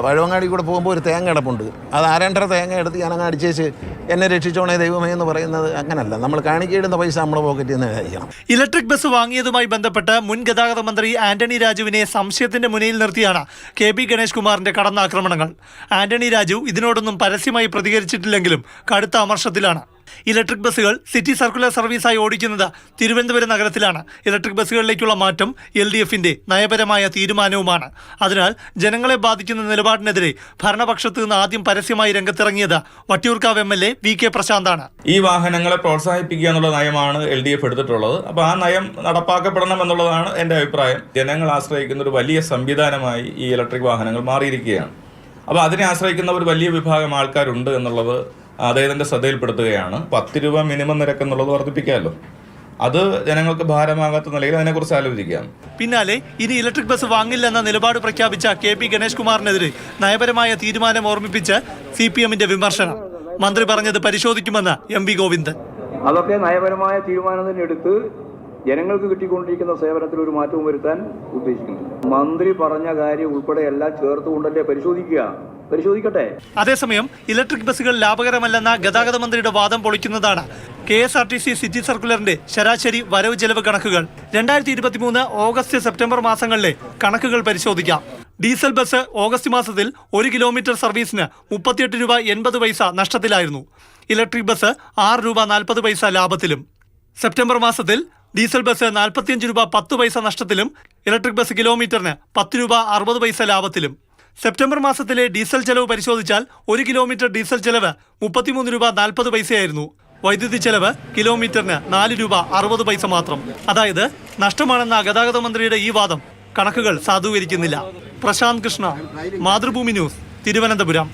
പഴവങ്ങാടി കൂടെ പോകുമ്പോൾ ഒരു തേങ്ങ കിടപ്പുണ്ട്, അത് 1.5 തേങ്ങ എടുത്ത് ഞാനങ്ങ് അടിച്ചേച്ച് എന്നെ രക്ഷിച്ചോണേ ദൈവമേ എന്ന് പറയുന്നത് അങ്ങനല്ല. നമ്മൾ കാണിക്കേണ്ടുന്ന പൈസ നമ്മുടെ പോക്കറ്റിൽ നിന്ന് കഴിക്കണം. ഇലക്ട്രിക് ബസ് വാങ്ങിയതുമായി ബന്ധപ്പെട്ട് മുൻ ഗതാഗത മന്ത്രി ആന്റണി രാജുവിനെ സംശയത്തിന്റെ മുനയിൽ നിർത്തിയാണ് KP ഗണേഷ് കുമാറിന്റെ കടന്നാക്രമണങ്ങൾ. ആന്റണി രാജു ഇതിനോടൊന്നും പരസ്യമായി പ്രതികരിച്ചിട്ടില്ലെങ്കിലും കടുത്ത അമർഷത്തിലാണ്. ഇലക്ട്രിക് ബസ്സുകൾ സിറ്റി സർക്കുലർ സർവീസായി ഓടിക്കുന്നത് തിരുവനന്തപുരം നഗരത്തിലാണ്. ഇലക്ട്രിക് ബസ്സുകളിലേക്കുള്ള മാറ്റം LDFന്റെ നയപരമായ തീരുമാനവുമാണ്. അതിനാൽ ജനങ്ങളെ ബാധിക്കുന്ന നിലപാടിനെതിരെ ഭരണപക്ഷത്ത് നിന്ന് ആദ്യം പരസ്യമായി രംഗത്തിറങ്ങിയത് വട്ടിയൂർക്കാവ് MLA VK പ്രശാന്താണ്. ഈ വാഹനങ്ങളെ പ്രോത്സാഹിപ്പിക്കുക എന്നുള്ള നയമാണ് LDF എടുത്തിട്ടുള്ളത്. അപ്പോൾ ആ നയം നടപ്പാക്കപ്പെടണം എന്നുള്ളതാണ് എൻ്റെ അഭിപ്രായം. ജനങ്ങൾ ആശ്രയിക്കുന്ന ഒരു വലിയ സംവിധാനമായി ഈ ഇലക്ട്രിക് വാഹനങ്ങൾ മാറിയിരിക്കുകയാണ്. അപ്പോൾ അതിനെ ആശ്രയിക്കുന്ന ഒരു വലിയ വിഭാഗം ആൾക്കാരുണ്ട് എന്നുള്ളത് അദ്ദേഹത്തിൻ്റെ ശ്രദ്ധയിൽപ്പെടുത്തുകയാണ്. 10 രൂപ മിനിമം നിരക്ക് എന്നുള്ളത് വർദ്ധിപ്പിക്കാമല്ലോ. അത് ജനങ്ങൾക്ക് ഭാരമാകാത്ത നിലയിൽ അതിനെക്കുറിച്ച് ആലോചിക്കാം. പിന്നാലെ ഇനി ഇലക്ട്രിക് ബസ് വാങ്ങില്ലെന്ന നിലപാട് പ്രഖ്യാപിച്ച KP ഗണേഷ് കുമാറിനെതിരെ നയപരമായ തീരുമാനം ഓർമ്മിപ്പിച്ച് CPMന്റെ വിമർശനം. മന്ത്രി പറഞ്ഞത് പരിശോധിക്കുമെന്ന് MV ഗോവിന്ദൻ. അതൊക്കെ നയപരമായ തീരുമാനം തന്നെ എടുത്ത് ജനങ്ങൾക്ക് കിട്ടിക്കൊണ്ടിരിക്കുന്ന സേവനത്തിൽ ഒരു മാറ്റവും വരുത്താൻ ഉദ്ദേശിക്കുന്നു. മന്ത്രി പറഞ്ഞ കാര്യം ഉൾപ്പെടെ എല്ലാം ചേർത്തുകൊണ്ടല്ലേ പരിശോധിക്കട്ടെ. അതേസമയം ഇലക്ട്രിക് ബസ്സുകൾ ലാഭകരമല്ലെന്ന ഗതാഗത മന്ത്രിയുടെ വാദം പൊളിക്കുന്നതാണ് KSRTC സിറ്റി സർക്കുലറിന്റെ ശരാശരി വരവ് ചെലവ് കണക്കുകൾ. 2023 ഓഗസ്റ്റ് സെപ്റ്റംബർ മാസങ്ങളിലെ കണക്കുകൾ പരിശോധിക്കാം. ഡീസൽ ബസ് ഓഗസ്റ്റ് മാസത്തിൽ 1 കിലോമീറ്റർ സർവീസിന് 38 രൂപ 80 പൈസ നഷ്ടത്തിലായിരുന്നു. ഇലക്ട്രിക് ബസ് 6 രൂപ 40 പൈസ ലാഭത്തിലും. സെപ്റ്റംബർ മാസത്തിൽ ഡീസൽ ബസ് 45 രൂപ 10 പൈസ നഷ്ടത്തിലും ഇലക്ട്രിക് ബസ് കിലോമീറ്ററിന് 10 രൂപ 60 പൈസ ലാഭത്തിലും. സെപ്റ്റംബർ മാസത്തിലെ ഡീസൽ ചെലവ് പരിശോധിച്ചാൽ 1 കിലോമീറ്റർ ഡീസൽ ചെലവ് 33 രൂപ 40 പൈസയായിരുന്നു. വൈദ്യുതി ചെലവ് കിലോമീറ്ററിന് 4 രൂപ 60 പൈസ മാത്രം. അതായത് നഷ്ടമാണെന്ന ഗതാഗത മന്ത്രിയുടെ ഈ വാദം കണക്കുകൾ സാധൂകരിക്കുന്നില്ല. പ്രശാന്ത് കൃഷ്ണ, മാതൃഭൂമി ന്യൂസ്, തിരുവനന്തപുരം.